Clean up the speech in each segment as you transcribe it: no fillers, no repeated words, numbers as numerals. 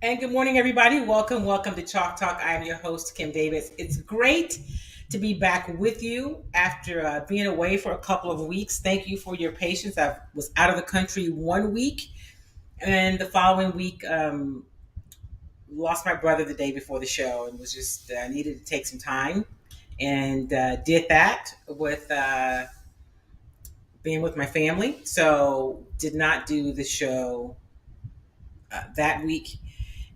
And good morning, everybody. Welcome to Chalk Talk. I am your host, Kim Davis. It's great to be back with you after being away for a couple of weeks. Thank you for your patience. I was out of the country 1 week, and the following week, lost my brother the day before the show, and was just needed to take some time, and did that with being with my family. So did not do the show that week.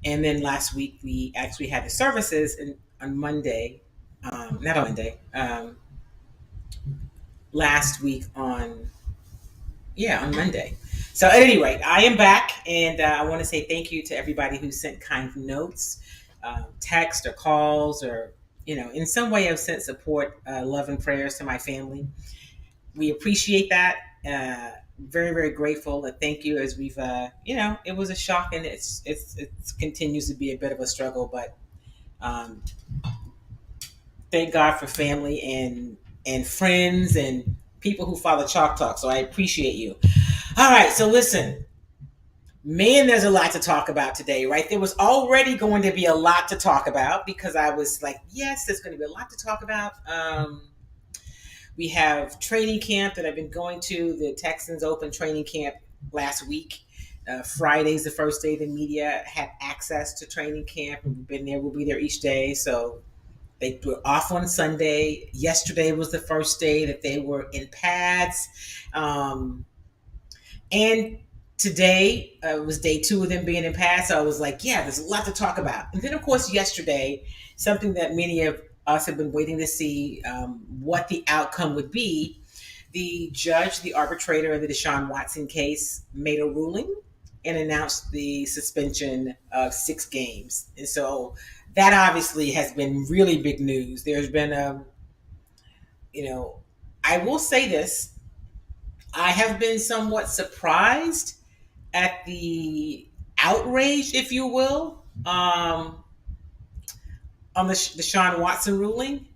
And then last week we actually had the services on Monday, not on Monday, last week on Monday. So at any rate, I am back, and I want to say thank you to everybody who sent kind notes, text or calls, or in some way have sent support, love and prayers to my family. We appreciate that. Very, very grateful, and thank you. As we've, it was a shock, and it continues to be a bit of a struggle, but um, thank God for family and friends and people who follow Chalk Talk. So I appreciate you. All right, so listen, man, there's a lot to talk about today, right? There was already going to be a lot to talk about because I was like, yes, there's going to be a lot to talk about. We have training camp that I've been going to, the Texans Open training camp last week. Friday's the first day the media had access to training camp. We've been there, we'll be there each day. So they were off on Sunday. Yesterday was the first day that they were in pads. And today was day two of them being in pads. So I was like, yeah, there's a lot to talk about. And then, of course, yesterday, something that many of us have been waiting to see what the outcome would be. The judge, the arbitrator of the Deshaun Watson case, made a ruling and announced the suspension of 6 games. And so that obviously has been really big news. There's been you know, I will say this. I have been somewhat surprised at the outrage, if you will, on the Deshaun Watson ruling.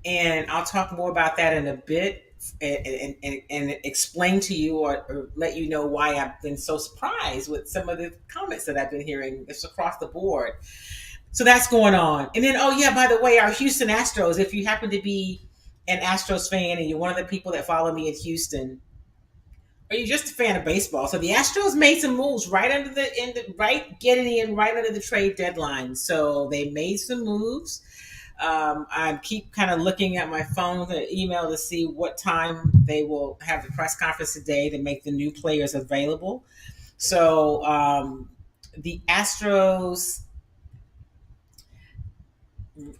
And I'll talk more about that in a bit and explain to you or let you know why I've been so surprised with some of the comments that I've been hearing. It's across the board. So that's going on. And then, oh, yeah, by the way, our Houston Astros, if you happen to be an Astros fan and you're one of the people that follow me in Houston, or you're just a fan of baseball. So the Astros made some moves right under getting in right under the trade deadline. So they made some moves. I keep kind of looking at my phone and email to see what time they will have the press conference today to make the new players available. So the Astros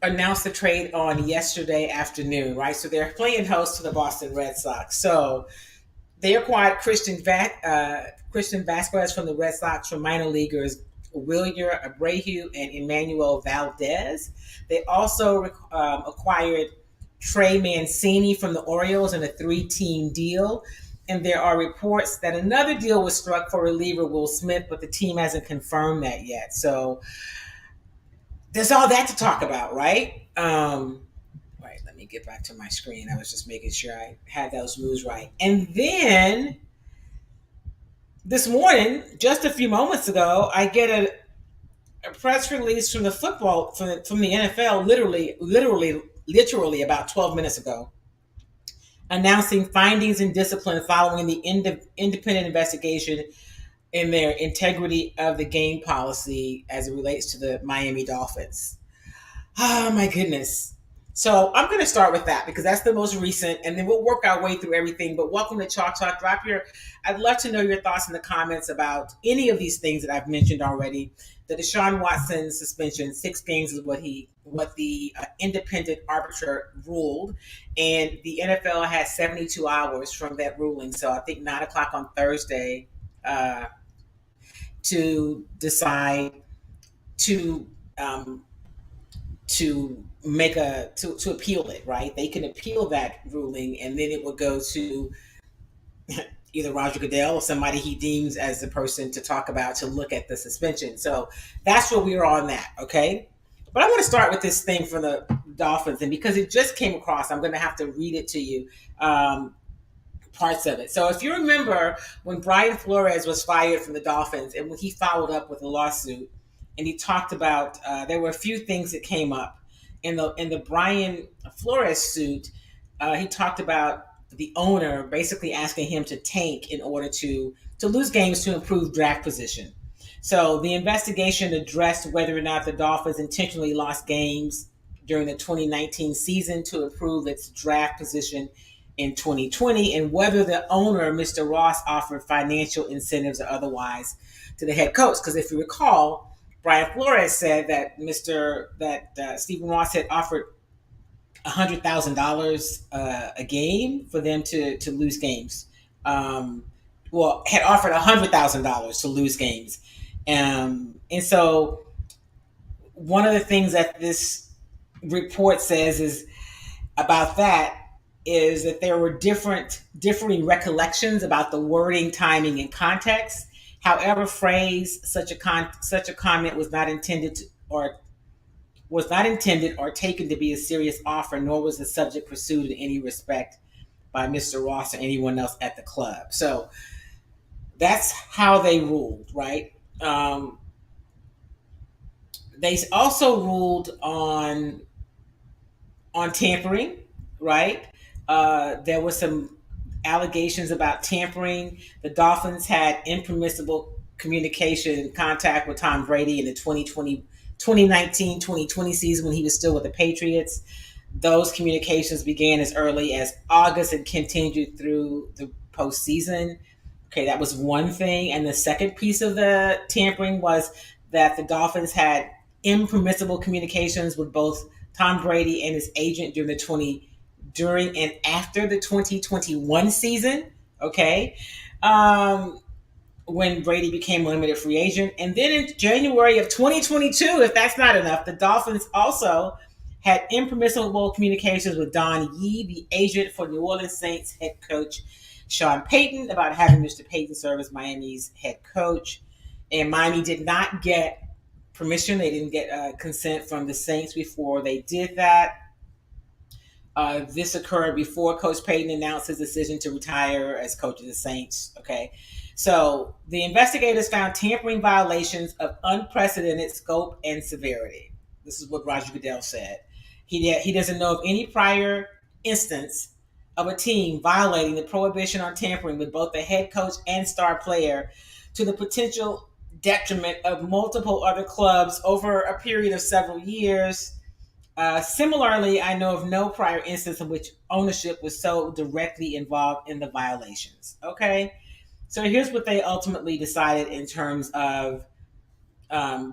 announced the trade on yesterday afternoon, right? So they're playing host to the Boston Red Sox. So they acquired Christian Vazquez from the Red Sox from minor leaguers Wilyer, Abreu, and Enmanuel Valdez. They also acquired Trey Mancini from the Orioles in a 3-team deal. And there are reports that another deal was struck for reliever Will Smith, but the team hasn't confirmed that yet. So there's all that to talk about, right? Right, let me get back to my screen. I was just making sure I had those moves right. And then this morning, just a few moments ago, I get a press release from the football from the NFL, literally about 12 minutes ago, announcing findings and discipline following the independent investigation in their integrity of the game policy as it relates to the Miami Dolphins. Oh my goodness. So I'm going to start with that because that's the most recent, and then we'll work our way through everything. But welcome to Chalk Talk. I'd love to know your thoughts in the comments about any of these things that I've mentioned already. The Deshaun Watson suspension, 6 games is what the independent arbiter ruled, and the NFL has 72 hours from that ruling. So I think 9 o'clock on Thursday to decide to um, to appeal it, right? They can appeal that ruling, and then it would go to either Roger Goodell or somebody he deems as the person to talk about to look at the suspension. So that's where we are on that, okay? But I want to start with this thing from the Dolphins, and because it just came across, I'm going to have to read it to you. Parts of it. So if you remember when Brian Flores was fired from the Dolphins and when he followed up with a lawsuit, and he talked about there were a few things that came up in the Brian Flores suit. He talked about the owner basically asking him to tank in order to lose games to improve draft position. So the investigation addressed whether or not the Dolphins intentionally lost games during the 2019 season to improve its draft position in 2020, and whether the owner, Mr. Ross, offered financial incentives or otherwise to the head coach. Because if you recall, Brian Flores said that Stephen Ross had offered $100,000 a game for them to lose games. Had offered $100,000 to lose games, and so one of the things that this report says is about that is that there were differing recollections about the wording, timing, and context. However, phrased, such a comment was not intended or taken to be a serious offer, nor was the subject pursued in any respect by Mr. Ross or anyone else at the club. So that's how they ruled, right? They also ruled on tampering, right? There were some allegations about tampering. The Dolphins had impermissible communication and contact with Tom Brady in the 2019-2020 season when he was still with the Patriots. Those communications began as early as August and continued through the postseason. Okay, that was one thing. And the second piece of the tampering was that the Dolphins had impermissible communications with both Tom Brady and his agent during and after the 2021 season. Okay. When Brady became a limited free agent. And then in January of 2022, if that's not enough, the Dolphins also had impermissible communications with Don Yee, the agent for New Orleans Saints head coach Sean Payton, about having Mr. Payton serve as Miami's head coach. And Miami did not get permission. They didn't get consent from the Saints before they did that. This occurred before Coach Payton announced his decision to retire as coach of the Saints. Okay. So the investigators found tampering violations of unprecedented scope and severity. This is what Roger Goodell said. He doesn't know of any prior instance of a team violating the prohibition on tampering with both the head coach and star player to the potential detriment of multiple other clubs over a period of several years. Similarly, I know of no prior instance in which ownership was so directly involved in the violations. Okay. So here's what they ultimately decided in terms of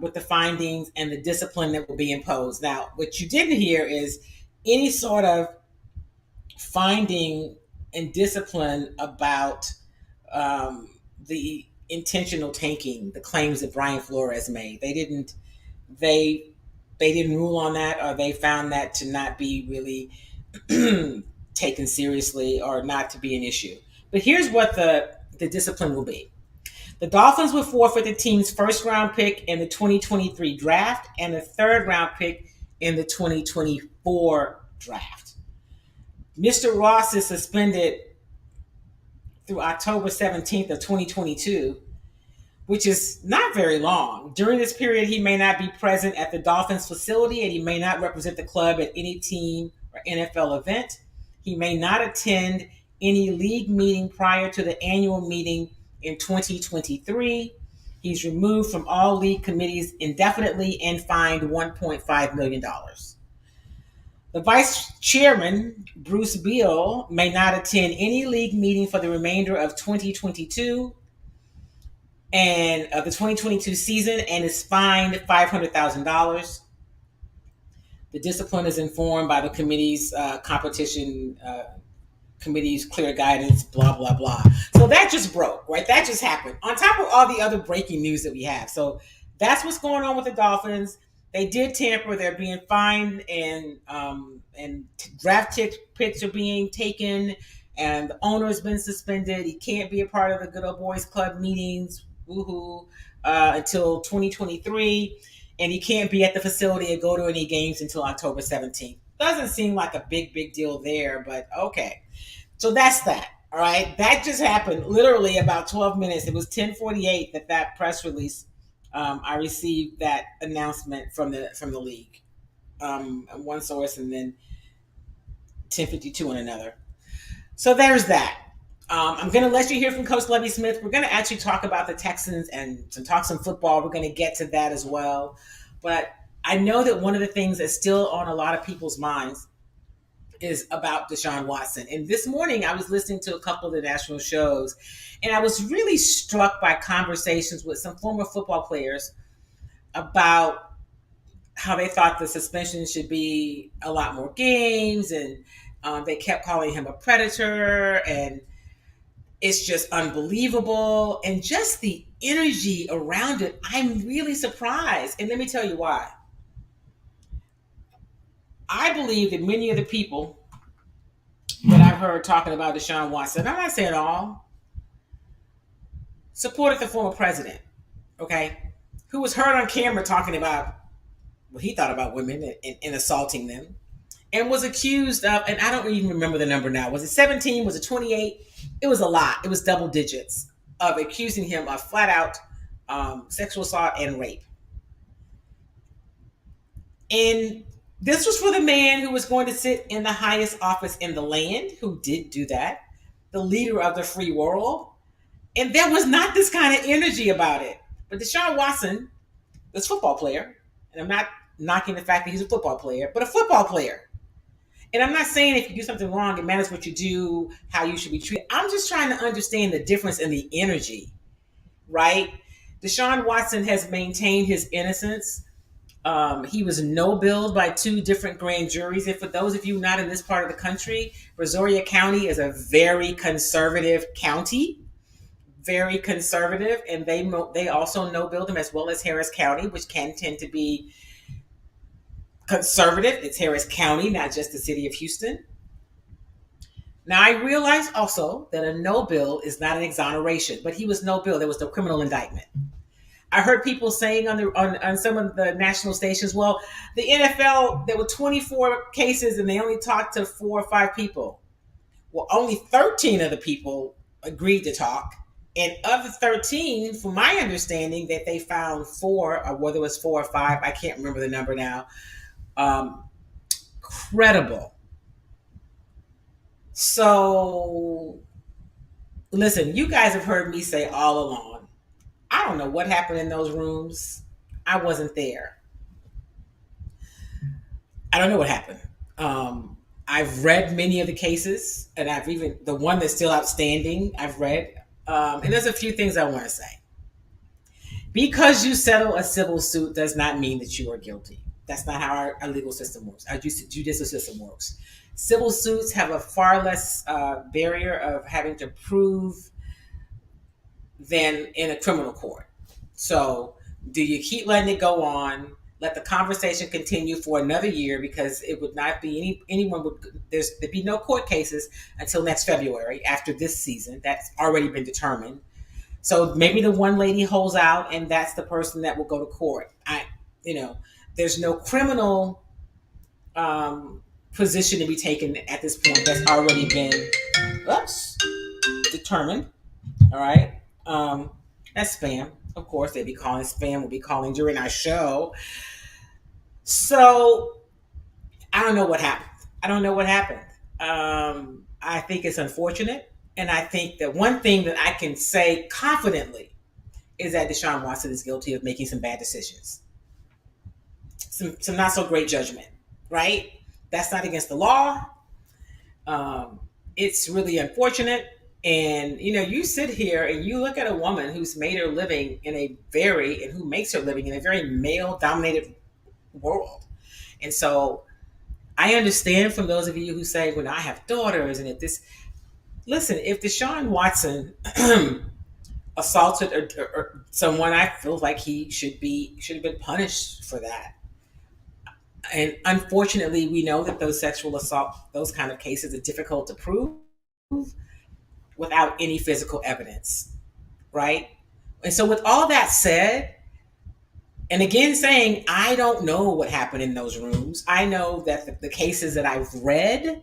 with the findings and the discipline that will be imposed. Now, what you didn't hear is any sort of finding and discipline about the intentional tanking, the claims that Brian Flores made. They didn't rule on that, or they found that to not be really taken seriously or not to be an issue. But here's what the discipline will be. The Dolphins will forfeit the team's first round pick in the 2023 draft and the third round pick in the 2024 draft. Mr. Ross is suspended through October 17th of 2022, which is not very long. During this period, he may not be present at the Dolphins facility, and he may not represent the club at any team or NFL event. He may not attend any league meeting prior to the annual meeting in 2023. He's removed from all league committees indefinitely and fined $1.5 million. The vice chairman, Bruce Beal, may not attend any league meeting for the remainder of 2022 and of the 2022 season and is fined $500,000. The discipline is informed by the committee's competition committee's clear guidance, blah, blah, blah. So that just broke, right? That just happened on top of all the other breaking news that we have. So that's what's going on with the Dolphins. They did tamper. They're being fined, and draft picks are being taken, and the owner has been suspended. He can't be a part of the Good Old Boys Club meetings, until 2023, and he can't be at the facility and go to any games until October 17th. Doesn't seem like a big deal there, but okay. So that's that. All right. That just happened literally about 12 minutes. It was 10:48 that press release I received that announcement from the league, one source, and then 1052 on another. So there's that. I'm going to let you hear from Coach Lovie Smith. We're going to actually talk about the Texans and talk some football. We're going to get to that as well. But I know that one of the things that's still on a lot of people's minds is about Deshaun Watson. And this morning I was listening to a couple of the national shows, and I was really struck by conversations with some former football players about how they thought the suspension should be a lot more games, and they kept calling him a predator, and it's just unbelievable. And just the energy around it, I'm really surprised. And let me tell you why. I believe that many of the people that I've heard talking about Deshaun Watson, I'm not saying all, supported the former president, okay, who was heard on camera talking about what he thought about women and assaulting them, and was accused of, and I don't even remember the number now, was it 17, was it 28? It was a lot, it was double digits, of accusing him of flat out sexual assault and rape. And this was for the man who was going to sit in the highest office in the land, who did do that, the leader of the free world. And there was not this kind of energy about it. But Deshaun Watson, this football player, and I'm not knocking the fact that he's a football player, but a football player. And I'm not saying if you do something wrong, it matters what you do, how you should be treated. I'm just trying to understand the difference in the energy, right? Deshaun Watson has maintained his innocence. He was no-billed by two different grand juries. And for those of you not in this part of the country, Brazoria County is a very conservative county, very conservative, and they also no-billed him, as well as Harris County, which can tend to be conservative. It's Harris County, not just the city of Houston. Now, I realize also that a no-bill is not an exoneration, but he was no-bill. There was no criminal indictment. I heard people saying on some of the national stations, well, the NFL, there were 24 cases and they only talked to 4 or 5 people. Well, only 13 of the people agreed to talk. And of the 13, from my understanding, that they found 4, or whether it was 4 or 5, I can't remember the number now, credible. So, listen, you guys have heard me say all along, I don't know what happened in those rooms. I wasn't there. I don't know what happened. I've read many of the cases, and I've even, the one that's still outstanding, I've read. And there's a few things I want to say. Because you settle a civil suit does not mean that you are guilty. That's not how our legal system works. Our judicial system works. Civil suits have a far less barrier of having to prove than in a criminal court. So do you keep letting it go on, let the conversation continue for another year, because it would not be there'd be no court cases until next February after this season. That's already been determined. So maybe the one lady holds out and that's the person that will go to court. There's no criminal position to be taken at this point. That's already been determined. All right. That's spam. Of course, they'd be calling spam. We'll be calling during our show. So I don't know what happened. I think it's unfortunate. And I think that one thing that I can say confidently is that Deshaun Watson is guilty of making some bad decisions. Some not so great judgment, right? That's not against the law. It's really unfortunate. And, you sit here and you look at a woman who's made her living who makes her living in a very male-dominated world. And so I understand from those of you who say, when I have daughters, and if Deshaun Watson assaulted or someone, I feel like he should have been punished for that. And unfortunately, we know that those sexual assault, those kind of cases are difficult to prove without any physical evidence, right? And so with all that said, and again saying, I don't know what happened in those rooms. I know that the cases that I've read,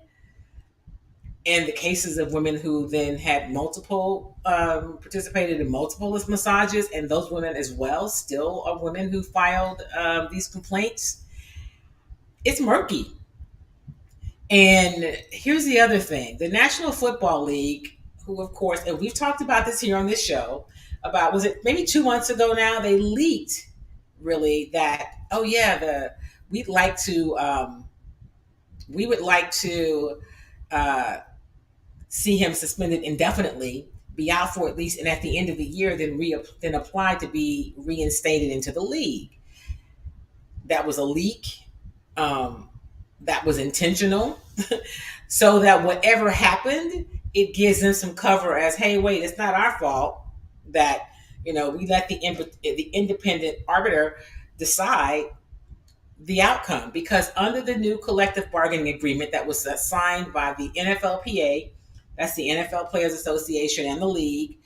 and the cases of women who then had multiple participated in multiple massages, and those women as well still are women who filed these complaints. It's murky. And here's the other thing: the National Football League, who of course, and we've talked about this here on this show, about, was it maybe 2 months ago now, they leaked really that, oh yeah, the we'd like to we would like to uh, see him suspended indefinitely, be out for at least, and at the end of the year, then apply to be reinstated into the league. That was a leak. Um, that was intentional, so that whatever happened, it gives them some cover as, hey, wait, it's not our fault that we let the independent arbiter decide the outcome, because under the new collective bargaining agreement that was signed by the NFLPA, that's the NFL Players Association, and the league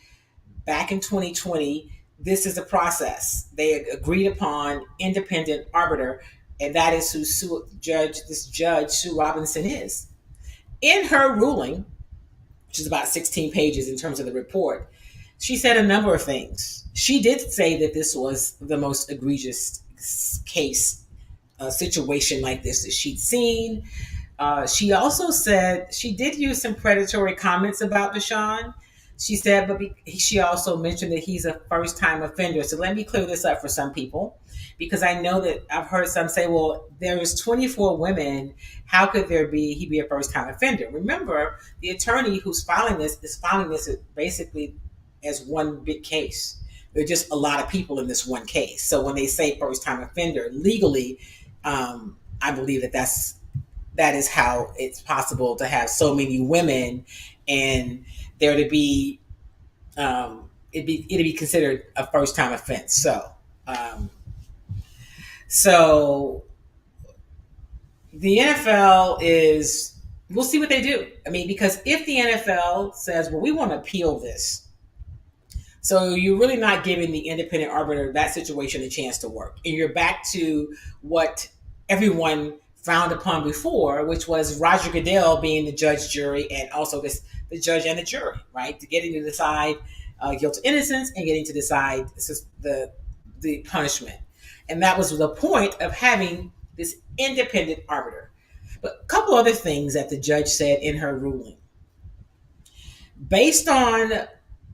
back in 2020, this is a process. They agreed upon independent arbiter, and that is who this judge Sue Robinson is. In her ruling, which is about 16 pages in terms of the report, she said a number of things. She did say that this was the most egregious case, situation like this that she'd seen. She also said she did use some predatory comments about Deshaun. She said, but she also mentioned that he's a first time offender. So let me clear this up for some people, because I know that I've heard some say, well, there is 24 women. How could he be a first time offender? Remember, the attorney who's filing this is filing this basically as one big case. There are just a lot of people in this one case. So when they say first time offender, legally, I believe that is how it's possible to have so many women and there to be it'd be considered a first time offense. So the NFL is, we'll see what they do. I mean, because if the NFL says, well, we want to appeal this, so you're really not giving the independent arbiter that situation a chance to work, and you're back to what everyone frowned upon before, which was Roger Goodell being the judge, jury, and also the judge and the jury, right? To getting to decide guilt or innocence, and getting to decide the punishment. And that was the point of having this independent arbiter. But a couple other things that the judge said in her ruling. Based on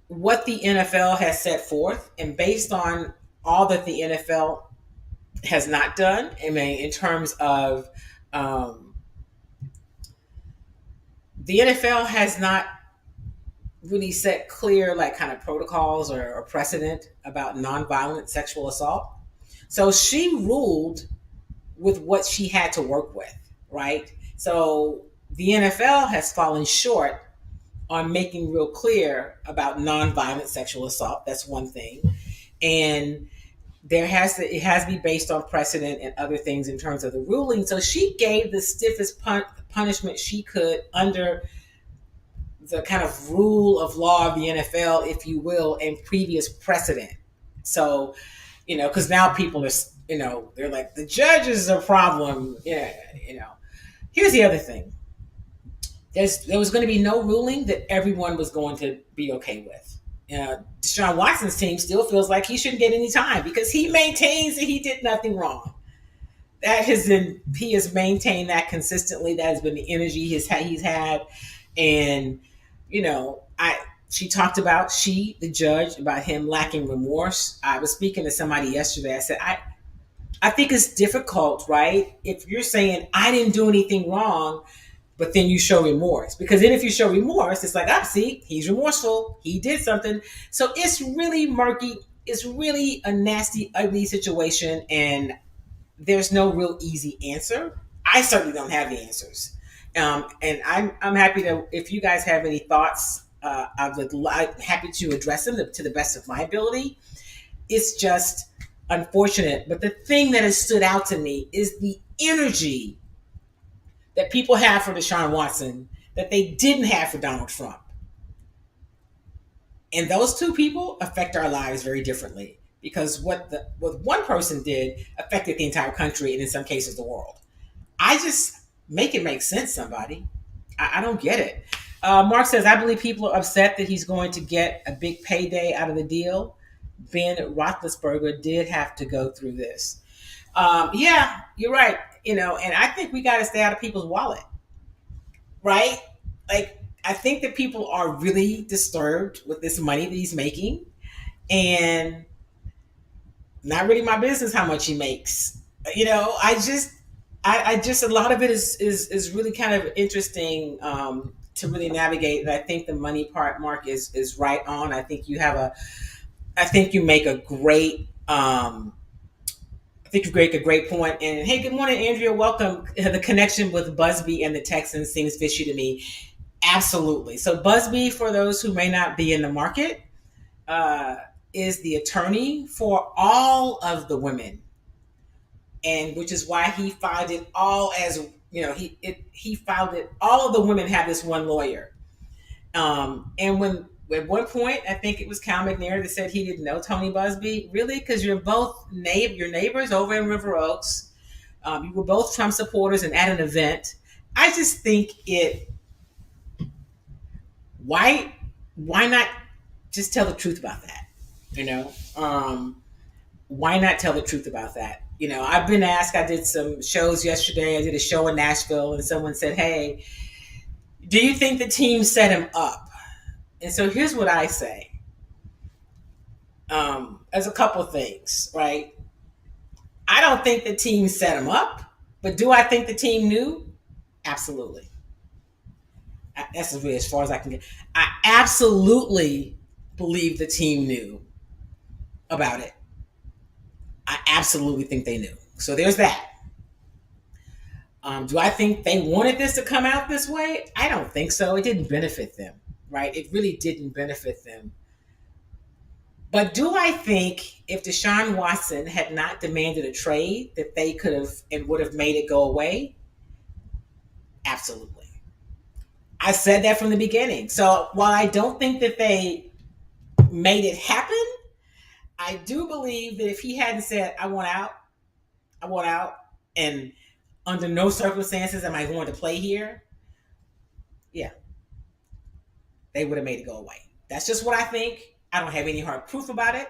what the NFL has set forth, and based on all that the NFL has not done, I mean, in terms of the NFL has not really set clear, like, kind of protocols or precedent about nonviolent sexual assault. So she ruled with what she had to work with, right? So the NFL has fallen short on making real clear about nonviolent sexual assault. That's one thing. And it has to be based on precedent and other things in terms of the ruling. So she gave the stiffest punishment she could under the kind of rule of law of the NFL, if you will, and previous precedent. So, because now people are, they're like, the judge is a problem. Yeah, Here's the other thing. There was going to be no ruling that everyone was going to be okay with. Deshaun Watson's team still feels like he shouldn't get any time because he maintains that he did nothing wrong. He has maintained that consistently. That has been the energy he's had. And, she talked about, the judge, about him lacking remorse. I was speaking to somebody yesterday. I said, I think it's difficult, right? If you're saying, I didn't do anything wrong, but then you show remorse. Because then if you show remorse, it's like, see, he's remorseful. He did something. So it's really murky. It's really a nasty, ugly situation. And there's no real easy answer. I certainly don't have the answers. And I'm happy to, if you guys have any thoughts, I'm happy to address them to the best of my ability. It's just unfortunate. But the thing that has stood out to me is the energy that people have for Deshaun Watson that they didn't have for Donald Trump. And those two people affect our lives very differently, because what one person did affected the entire country, and in some cases the world. I just make it make sense, somebody. I don't get it. Mark says, I believe people are upset that he's going to get a big payday out of the deal. Ben Roethlisberger did have to go through this. Yeah, you're right. And I think we got to stay out of people's wallet, right? Like, I think that people are really disturbed with this money that he's making, and not really my business how much he makes. I just a lot of it is really kind of interesting to really navigate. And I think the money part, Mark, is right on. I think you make a great I think you make a great point. And hey, good morning, Andrea. Welcome. The connection with Busby and the Texans seems fishy to me. Absolutely. So Busby, for those who may not be in the market, uh, is the attorney for all of the women, and which is why he filed it all as he filed it. All of the women have this one lawyer. And when at one point, I think it was Cal McNair that said he didn't know Tony Busby. Really? Because you're both your neighbors over in River Oaks. You were both Trump supporters and at an event. I just think why why not just tell the truth about that? You know, why not tell the truth about that? I've been asked. I did some shows yesterday. I did a show in Nashville, and someone said, "Hey, do you think the team set him up?" And so here's what I say. As a couple things, right? I don't think the team set him up, but do I think the team knew? Absolutely. That's really as far as I can get. I absolutely believe the team knew about it. I absolutely think they knew. So there's that. Do I think they wanted this to come out this way? I don't think so. It didn't benefit them, right? It really didn't benefit them. But do I think if Deshaun Watson had not demanded a trade, that they could have and would have made it go away? Absolutely. I said that from the beginning. So while I don't think that they made it happen, I do believe that if he hadn't said, I want out, and under no circumstances am I going to play here, yeah, they would have made it go away. That's just what I think. I don't have any hard proof about it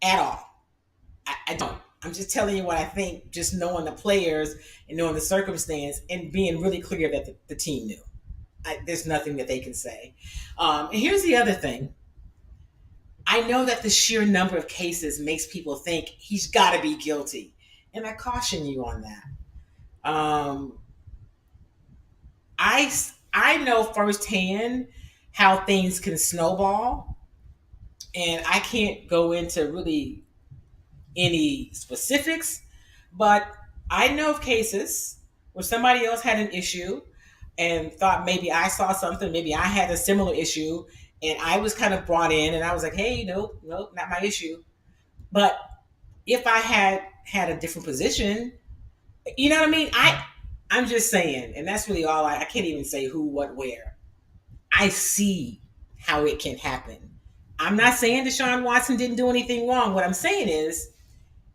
at all. I don't. I'm just telling you what I think, just knowing the players and knowing the circumstance and being really clear that the team knew. There's nothing that they can say. And here's the other thing. I know that the sheer number of cases makes people think he's got to be guilty. And I caution you on that. Um, I, I know firsthand how things can snowball. And I can't go into really any specifics, but I know of cases where somebody else had an issue and thought maybe I saw something, maybe I had a similar issue, and I was kind of brought in, and I was like, "Hey, no, not my issue." But if I had a different position, you know what I mean? I'm just saying, and that's really all. I can't even say who, what, where. I see how it can happen. I'm not saying Deshaun Watson didn't do anything wrong. What I'm saying is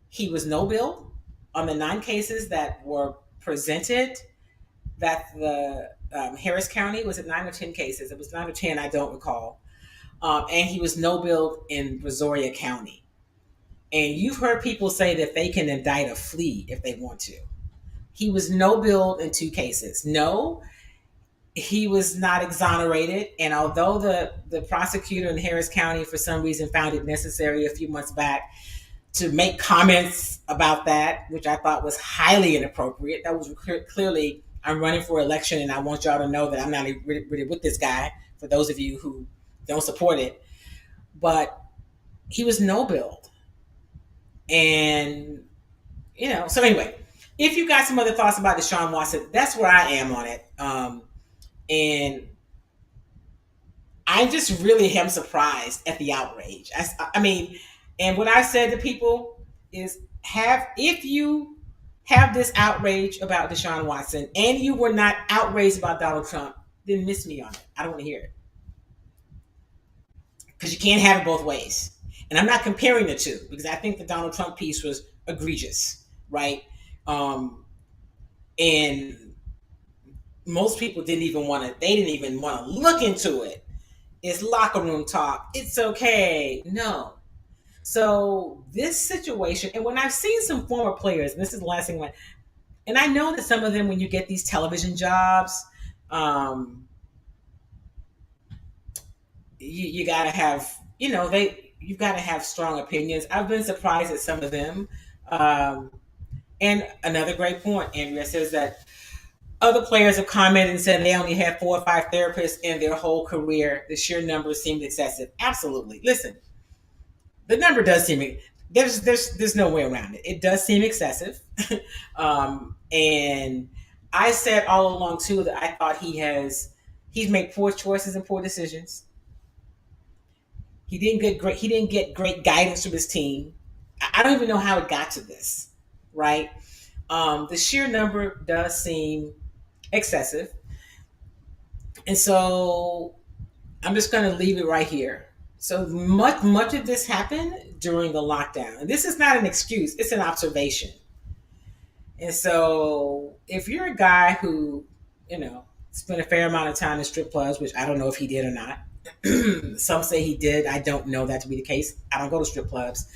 he was no bill on the 9 cases that were presented. That the Harris County, was it 9 or 10 cases? It was 9 or 10, I don't recall. And he was no bill in Brazoria County. And you've heard people say that they can indict a flea if they want to. He was no bill in 2 cases. No, he was not exonerated. And although the prosecutor in Harris County, for some reason, found it necessary a few months back to make comments about that, which I thought was highly inappropriate. That was clearly, I'm running for election and I want y'all to know that I'm not really with this guy, for those of you who don't support it. But he was no billed. And, so anyway, if you got some other thoughts about Deshaun Watson, that's where I am on it. And I just really am surprised at the outrage. I mean, and what I said to people is, if you have this outrage about Deshaun Watson and you were not outraged about Donald Trump, then miss me on it. I don't want to hear it. Because you can't have it both ways. And I'm not comparing the two, because I think the Donald Trump piece was egregious, right? And most people didn't even want to. They didn't even want to look into it. It's locker room talk. It's okay. No. So this situation, and when I've seen some former players, and this is the last thing, and I know that some of them, when you get these television jobs, um, you gotta have, you've got to have strong opinions. I've been surprised at some of them. Um, and another great point, Andrea says that other players have commented and said they only had 4 or 5 therapists in their whole career. The sheer number seemed excessive. Absolutely. Listen, the number does seem, there's no way around it. It does seem excessive. And I said all along too that I thought he's made poor choices and poor decisions. He didn't get great guidance from his team. I don't even know how it got to this, right? The sheer number does seem excessive. And so I'm just going to leave it right here. So much of this happened during the lockdown. And this is not an excuse, it's an observation. And so if you're a guy who, spent a fair amount of time in strip clubs, which I don't know if he did or not. Some say he did. I don't know that to be the case. I don't go to strip clubs.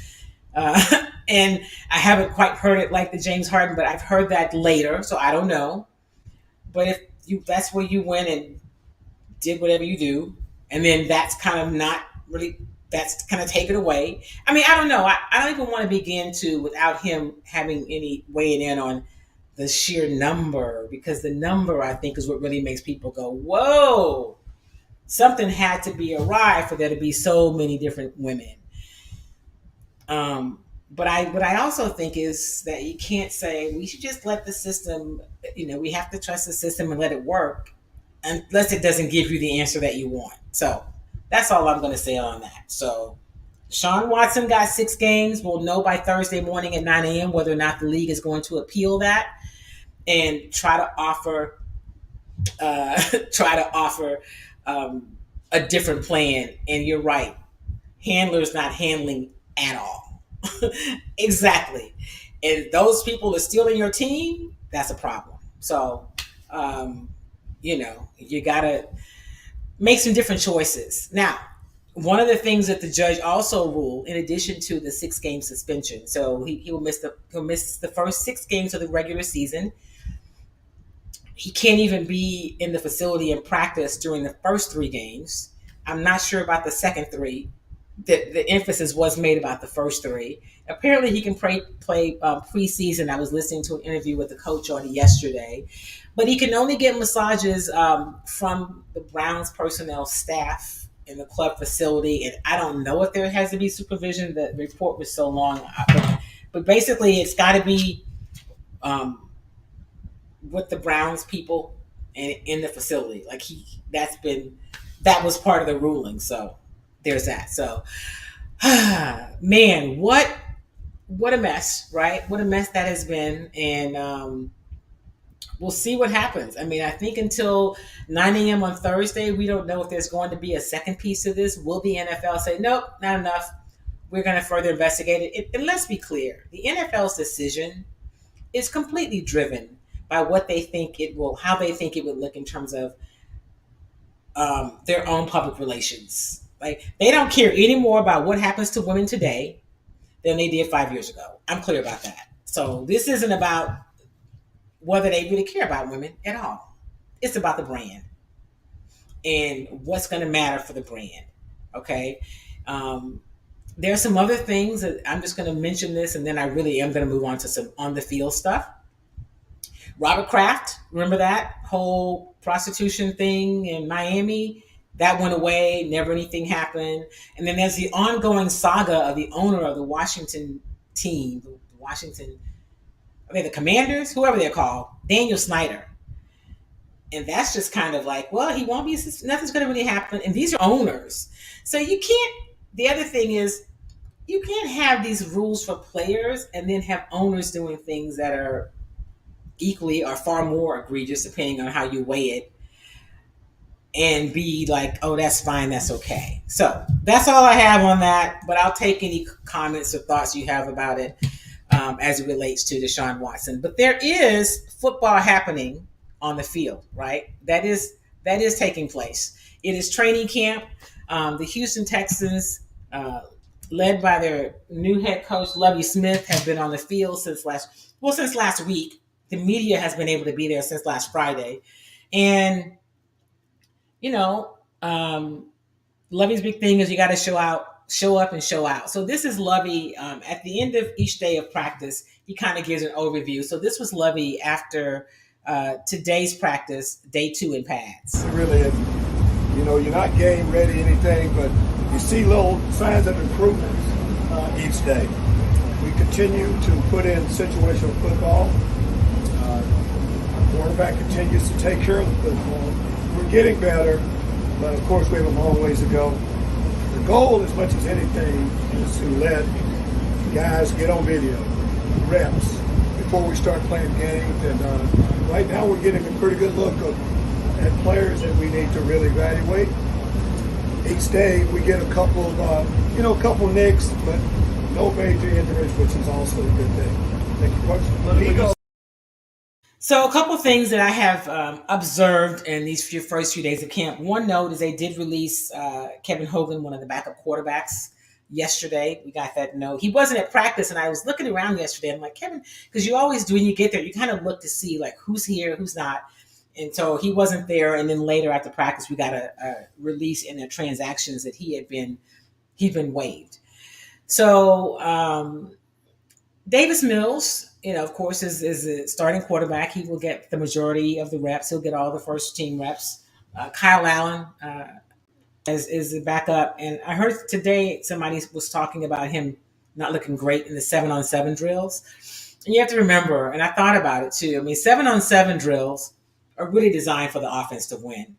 Uh, and I haven't quite heard it like the James Harden, but I've heard that later, so I don't know. But if that's where you went and did whatever you do, and then that's kind of not really, that's kind of taken away. I mean, I don't know. I don't even want to begin to without him having any weighing in on the sheer number, because the number, I think, is what really makes people go, whoa, something had to be awry for there to be so many different women. But I also think is that you can't say we should just let the system, we have to trust the system and let it work unless it doesn't give you the answer that you want. So that's all I'm going to say on that. So Deshaun Watson got 6 games. We'll know by Thursday morning at 9 a.m. whether or not the league is going to appeal that and try to offer a different plan. And you're right, handlers not handling at all. Exactly. And those people are stealing your team, that's a problem. So you gotta make some different choices. Now, one of the things that the judge also ruled, in addition to the 6-game suspension, so he'll miss the first 6 games of the regular season. He can't even be in the facility and practice during the first 3 games. I'm not sure about the second 3. The emphasis was made about the first 3. Apparently, he can play preseason. I was listening to an interview with the coach on it yesterday, but he can only get massages from the Browns personnel staff in the club facility. And I don't know if there has to be supervision. The report was so long, but basically, it's got to be with the Browns people and in the facility. Like that was part of the ruling. So there's that. So man, what a mess, right? What a mess that has been. And we'll see what happens. I mean, I think until 9 a.m. on Thursday, we don't know if there's going to be a second piece of this. Will the NFL say, nope, not enough, we're going to further investigate it? And let's be clear, the NFL's decision is completely driven by what they think how they think it would look in terms of their own public relations. Like, they don't care any more about what happens to women today than they did 5 years ago. I'm clear about that. So this isn't about whether they really care about women at all. It's about the brand and what's going to matter for the brand. Okay. There are some other things that I'm just going to mention this, and then I really am going to move on to some on the field stuff. Robert Kraft, remember that whole prostitution thing in Miami? That went away, never anything happened. And then there's the ongoing saga of the owner of the Washington team, the Commanders, whoever they're called, Daniel Snyder. And that's just kind of like, well, he won't be, nothing's going to really happen. And these are owners. So the other thing is, you can't have these rules for players and then have owners doing things that are equally or far more egregious, depending on how you weigh it, and be like, oh, that's fine, that's okay. So that's all I have on that, but I'll take any comments or thoughts you have about it as it relates to Deshaun Watson. But there is football happening on the field, right? That is taking place. It is training camp. The Houston Texans, led by their new head coach Lovie Smith, have been on the field since last week. The media has been able to be there since last Friday, and you know, Lovey's big thing is you got to show up and show out. So this is Lovey. At the end of each day of practice, he kind of gives an overview. So this was Lovey after today's practice, day 2 in pads. It really isn't. You're not game ready, anything, but you see little signs of improvements each day. We continue to put in situational football. Our quarterback continues to take care of the football. We're getting better, but of course we have a long ways to go. The goal, as much as anything, is to let guys get on video, reps, before we start playing games. And right now we're getting a pretty good look at players that we need to really evaluate. Each day we get a couple of, couple nicks, but no major injuries, which is also a good thing. Thank you, Coach. So a couple of things that I have observed in these first few days of camp. One note is they did release Kevin Hogan, one of the backup quarterbacks, yesterday. We got that note. He wasn't at practice, and I was looking around yesterday. I'm like, Kevin, because you always do when you get there, you kind of look to see like who's here, who's not. And so he wasn't there. And then later after practice, we got a release in the transactions that he'd been waived. So Davis Mills, of course, is a starting quarterback. He will get the majority of the reps. He'll get all the first team reps. Kyle Allen is the backup. And I heard today somebody was talking about him not looking great in the 7-on-7 drills. And you have to remember, and I thought about it too. I mean, 7-on-7 drills are really designed for the offense to win,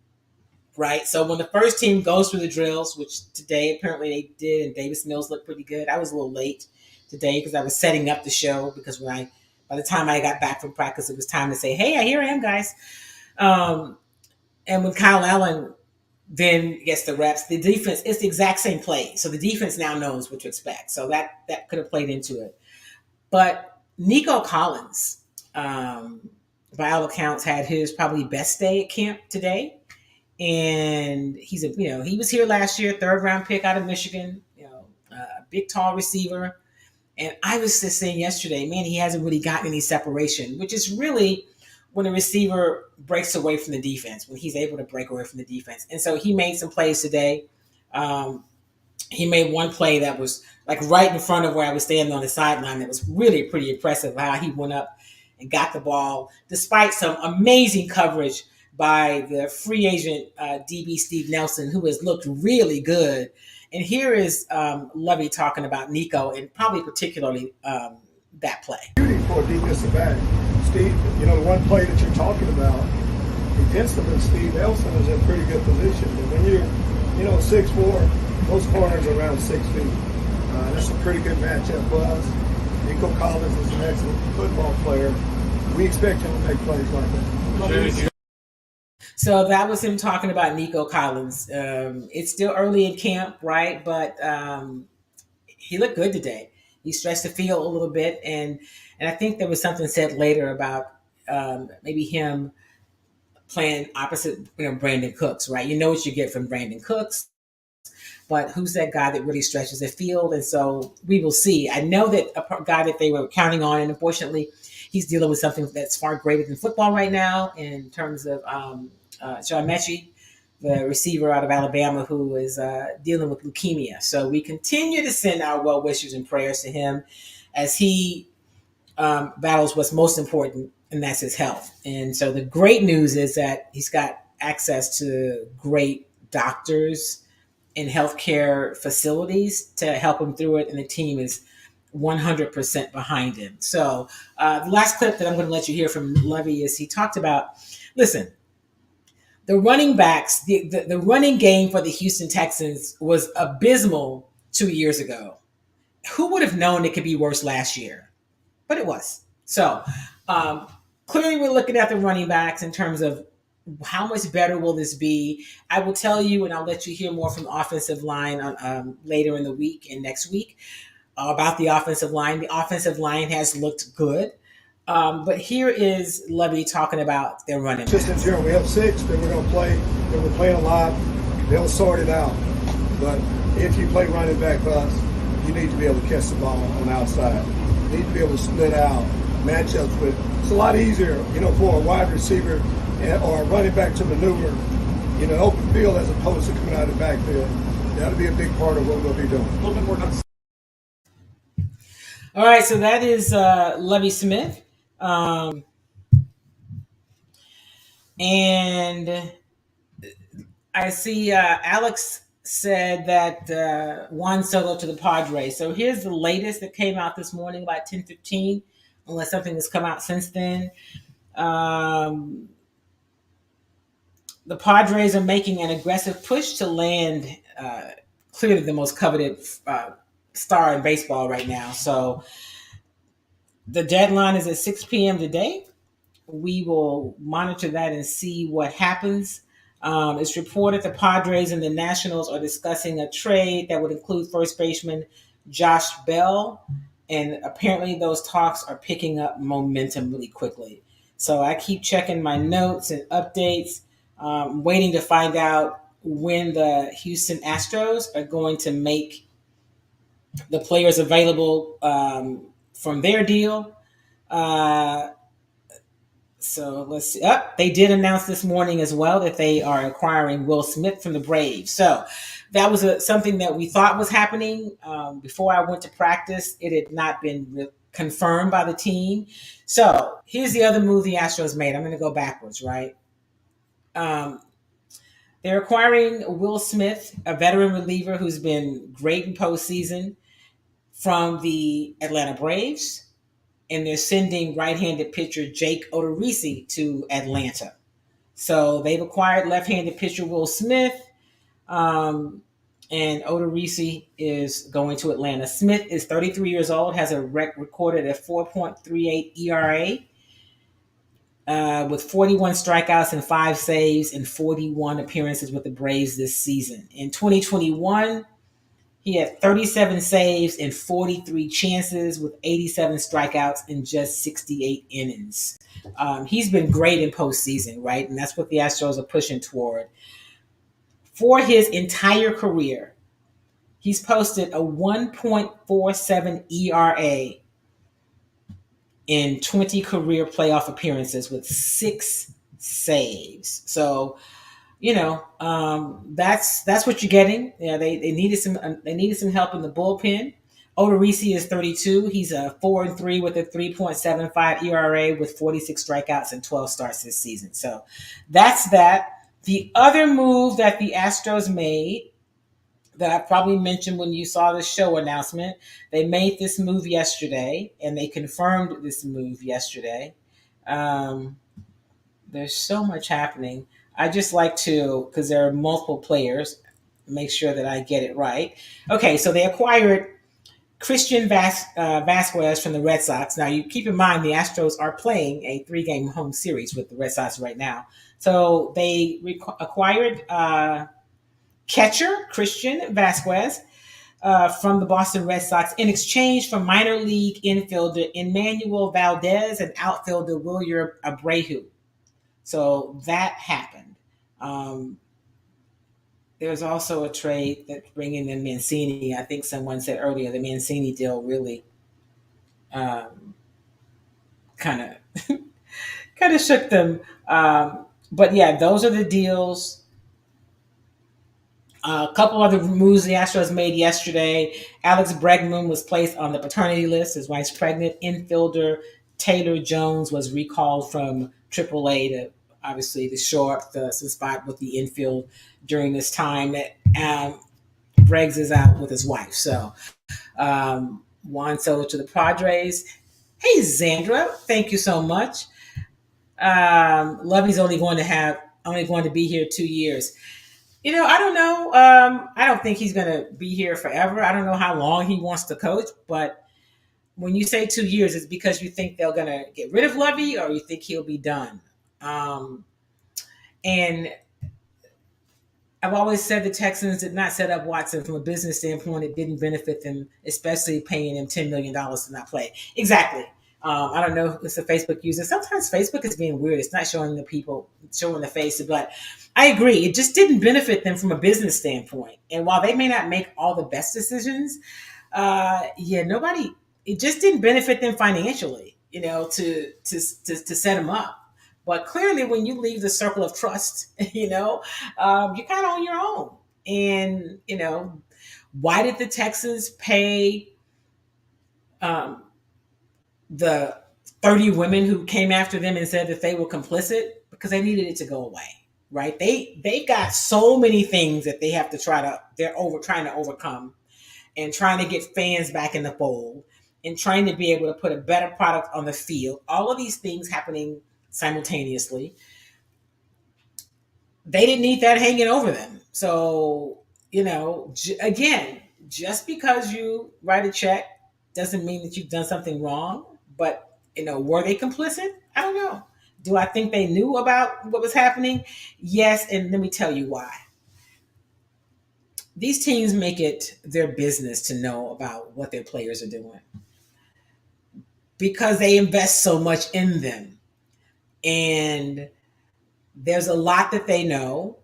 right? So when the first team goes through the drills, which today apparently they did, and Davis Mills looked pretty good. I was a little late today because I was setting up the show, because by the time I got back from practice, it was time to say, hey, here I am, guys. And when Kyle Allen then gets the reps, the defense, it's the exact same play. So the defense now knows what to expect. So that could have played into it. But Nico Collins, by all accounts, had his probably best day at camp today. And he's he was here last year, 3rd round pick out of Michigan, a big, tall receiver. And I was just saying yesterday, man, he hasn't really gotten any separation, which is really when a receiver breaks away from the defense, when he's able to break away from the defense. And so he made some plays today. He made one play that was like right in front of where I was standing on the sideline. That was really pretty impressive how he went up and got the ball, despite some amazing coverage by the free agent DB Steve Nelson, who has looked really good. And here is Lovey talking about Nico, and probably particularly that play. For a defensive back, Steve, the one play that you're talking about, defensively, Steve Nelson is in pretty good position. But when you're, 6'4", most corners are around 6 feet. That's a pretty good matchup for us. Nico Collins is an excellent football player. We expect him to make plays like that. So that was him talking about Nico Collins. It's still early in camp, right? But he looked good today. He stretched the field a little bit, and I think there was something said later about maybe him playing opposite, Brandon Cooks, right? You know what you get from Brandon Cooks, but who's that guy that really stretches the field? And so we will see. I know that a guy that they were counting on, and unfortunately, he's dealing with something that's far greater than football right now in terms of John Mechie, the receiver out of Alabama, who is dealing with leukemia. So we continue to send our well wishes and prayers to him as he battles what's most important, and that's his health. And so the great news is that he's got access to great doctors and healthcare facilities to help him through it, and the team is 100% behind him. So the last clip that I'm going to let you hear from Lovie is he talked about, listen, the running backs, the running game for the Houston Texans was abysmal 2 years ago. Who would have known it could be worse last year? But it was. So clearly we're looking at the running backs in terms of how much better will this be? I will tell you, and I'll let you hear more from the offensive line later in the week and next week about the offensive line. The offensive line has looked good. But here is Lovie talking about their running Just in backs. general, we have six that we're going to play, that we're playing a lot. They'll sort it out. But if you play running back for us, you need to be able to catch the ball on the outside. You need to be able to split out, matchups with. It's a lot easier, for a wide receiver or a running back to maneuver, open field as opposed to coming out of the backfield. That'll be a big part of what we'll be doing. A little bit more. All right, so that is Lovie Smith. And I see Alex said that Juan Soto to the Padres. So here's the latest that came out this morning about 10:15, unless something has come out since then. The Padres are making an aggressive push to land clearly the most coveted star in baseball right now. So the deadline is at 6 p.m. today. We will monitor that and see what happens. It's reported the Padres and the Nationals are discussing a trade that would include first baseman Josh Bell, and apparently those talks are picking up momentum really quickly. So I keep checking my notes and updates, waiting to find out when the Houston Astros are going to make the players available from their deal. So let's see. They did announce this morning as well that they are acquiring Will Smith from the Braves. So that was something that we thought was happening before I went to practice. It had not been confirmed by the team. So here's the other move the Astros made. I'm going to go backwards, right? They're acquiring Will Smith, a veteran reliever who's been great in postseason, from the Atlanta Braves, and they're sending right-handed pitcher Jake Odorizzi to Atlanta. So they've acquired left-handed pitcher Will Smith, and Odorizzi is going to Atlanta. Smith is 33 years old, has a recorded at 4.38 ERA, with 41 strikeouts and 5 saves and 41 appearances with the Braves this season. In 2021, he had 37 saves and 43 chances with 87 strikeouts in just 68 innings. He's been great in postseason, right? And that's what the Astros are pushing toward. For his entire career, he's posted a 1.47 ERA in 20 career playoff appearances with 6 saves. So, that's what you're getting. Yeah, they needed some help in the bullpen. Odorizzi is 32. He's a 4-3 with a 3.75 ERA with 46 strikeouts and 12 starts this season. So that's that. The other move that the Astros made that I probably mentioned when you saw the show announcement, they made this move yesterday, and they confirmed this move yesterday. There's so much happening. I just like to, because there are multiple players, make sure that I get it right. Okay, so they acquired Christian Vazquez from the Red Sox. Now, you keep in mind the Astros are playing a 3-game home series with the Red Sox right now. So they acquired catcher Christian Vazquez from the Boston Red Sox in exchange for minor league infielder Enmanuel Valdez and outfielder Wilyer Abreu. So that happened. There's also a trade that's bringing in Mancini. I think someone said earlier the Mancini deal really kind of shook them. But yeah, those are the deals. A couple other moves the Astros made yesterday. Alex Bregman was placed on the paternity list. His wife's pregnant. Infielder Taylor Jones was recalled from AAA to obviously to shore up the spot with the infield during this time that Breggs is out with his wife. So Juan Soto to the Padres. Hey, Zandra, thank you so much. Lovey's only going to be here 2 years. I don't know. I don't think he's going to be here forever. I don't know how long he wants to coach, but when you say 2 years, it's because you think they're going to get rid of Lovie or you think he'll be done. And I've always said the Texans did not set up Watson from a business standpoint. It didn't benefit them, especially paying him $10 million to not play. Exactly. I don't know if it's a Facebook user. Sometimes Facebook is being weird. It's not showing the people, showing the face. But I agree. It just didn't benefit them from a business standpoint. And while they may not make all the best decisions, nobody, it just didn't benefit them financially, to set them up. But clearly, when you leave the circle of trust, you're kind of on your own. And, why did the Texans pay um, the 30 women who came after them and said that they were complicit? Because they needed it to go away, right? They got so many things that they have to trying to overcome, and trying to get fans back in the fold, and trying to be able to put a better product on the field. All of these things happening simultaneously. They didn't need that hanging over them. So, again, just because you write a check doesn't mean that you've done something wrong. But, were they complicit? I don't know. Do I think they knew about what was happening? Yes, and let me tell you why. These teams make it their business to know about what their players are doing because they invest so much in them. And there's a lot that they know.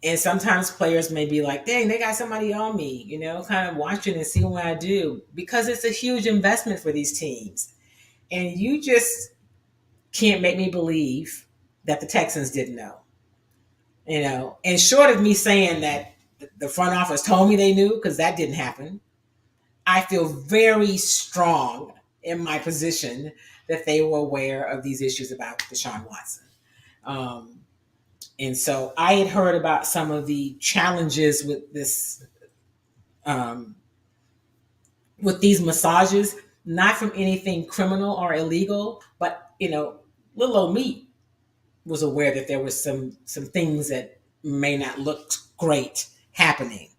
And sometimes players may be like, dang, they got somebody on me, kind of watching and seeing what I do, because it's a huge investment for these teams. And you just can't make me believe that the Texans didn't know. And short of me saying that the front office told me they knew, because that didn't happen, I feel very strong in my position that they were aware of these issues about Deshaun Watson. And so I had heard about some of the challenges with this, with these massages, not from anything criminal or illegal, but little old me was aware that there was some things that may not look great happening.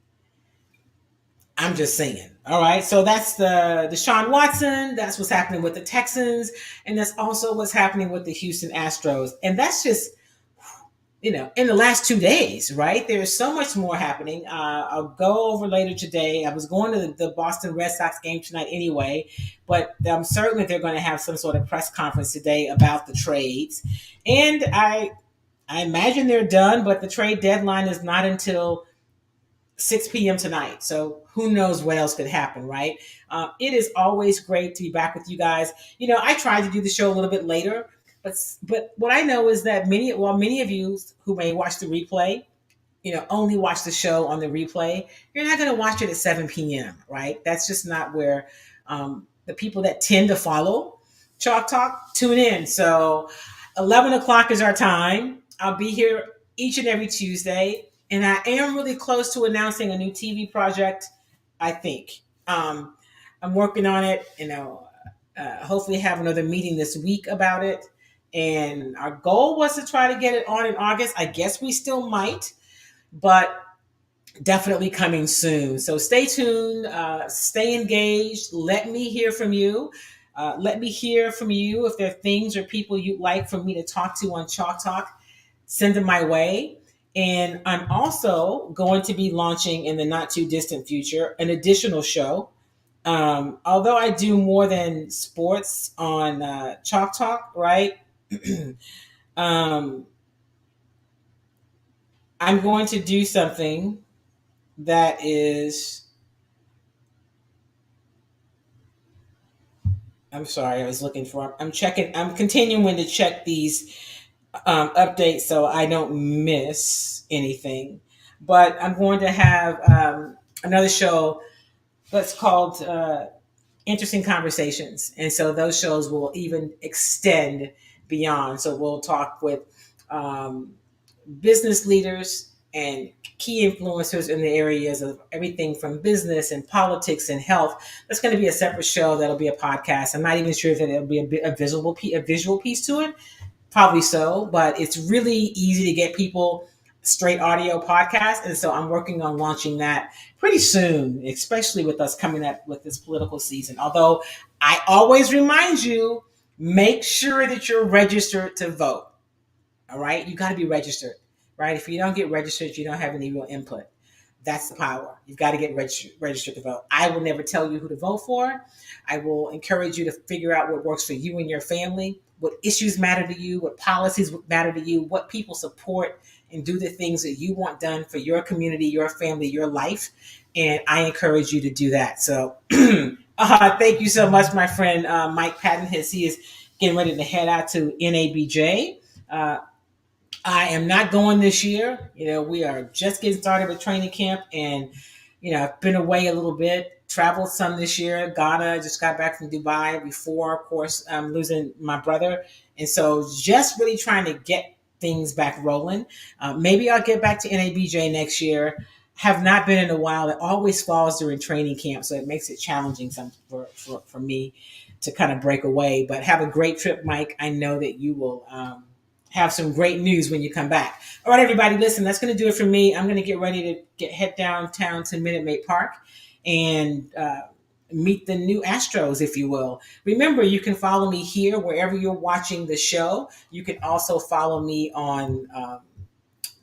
I'm just saying. All right. So that's the Deshaun Watson. That's what's happening with the Texans. And that's also what's happening with the Houston Astros. And that's just, in the last 2 days, right? There's so much more happening. I'll go over later today. I was going to the Boston Red Sox game tonight anyway, but I'm certain that they're going to have some sort of press conference today about the trades. And I imagine they're done, but the trade deadline is not until 6 p.m. tonight. So who knows what else could happen, right? It is always great to be back with you guys. I tried to do the show a little bit later, but what I know is that many of you who may watch the replay, only watch the show on the replay, you're not going to watch it at 7 p.m., right? That's just not where the people that tend to follow Chalk Talk tune in. So 11 o'clock is our time. I'll be here each and every Tuesday. And I am really close to announcing a new TV project, I think. I'm working on it, hopefully have another meeting this week about it. And our goal was to try to get it on in August. I guess we still might, but definitely coming soon. So stay tuned, stay engaged. Let me hear from you. Let me hear from you if there are things or people you'd like for me to talk to on Chalk Talk. Send them my way. And I'm also going to be launching in the not too distant future an additional show. Although I do more than sports on Chalk Talk, right? I'm going to do something that is. I'm sorry, I was looking for. I'm continuing to check these updates so I don't miss anything. But I'm going to have another show that's called Interesting Conversations. And so those shows will even extend beyond. So we'll talk with business leaders and key influencers in the areas of everything from business and politics and health. That's going to be a separate show. That'll be a podcast. I'm not even sure if it'll be a visual piece to it. Probably so, but it's really easy to get people straight audio podcast. And so I'm working on launching that pretty soon, especially with us coming up with this political season. Although I always remind you, make sure that you're registered to vote. All right. You got to be registered, right? If you don't get registered, you don't have any real input. That's the power. You've got to get registered to vote. I will never tell you who to vote for. I will encourage you to figure out what works for you and your family, what issues matter to you, what policies matter to you, what people support, and do the things that you want done for your community, your family, your life. And I encourage you to do that. So thank you so much, my friend Mike Patton. He is getting ready to head out to NABJ. I am not going this year. We are just getting started with training camp, and I've been away a little bit, traveled some this year. Ghana, just got back from Dubai before, of course, losing my brother, and so just really trying to get things back rolling. Maybe I'll get back to NABJ next year. Have not been in a while. It always falls during training camp, so it makes it challenging for me to kind of break away. But have a great trip, Mike. I know that you will. Have some great news when you come back. All right, everybody, listen, that's going to do it for me. I'm going to get ready to head downtown to Minute Maid Park and meet the new Astros, if you will. Remember, you can follow me here wherever you're watching the show. You can also follow me on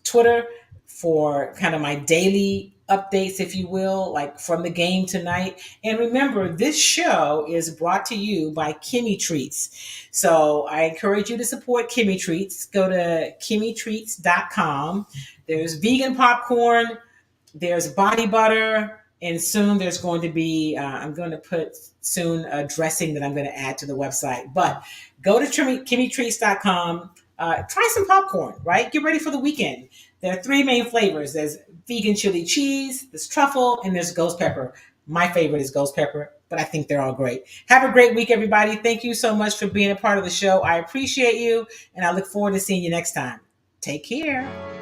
Twitter for kind of my daily updates, if you will, like from the game tonight. And remember, this show is brought to you by Kimmy Treats. So I encourage you to support Kimmy Treats. Go to kimmytreats.com. There's vegan popcorn, there's body butter, and soon there's going to be, I'm going to put soon a dressing that I'm going to add to the website. But go to kimmytreats.com. Try some popcorn, right? Get ready for the weekend. There are 3 main flavors. There's vegan chili cheese, there's truffle, and there's ghost pepper. My favorite is ghost pepper, but I think they're all great. Have a great week, everybody. Thank you so much for being a part of the show. I appreciate you, and I look forward to seeing you next time. Take care.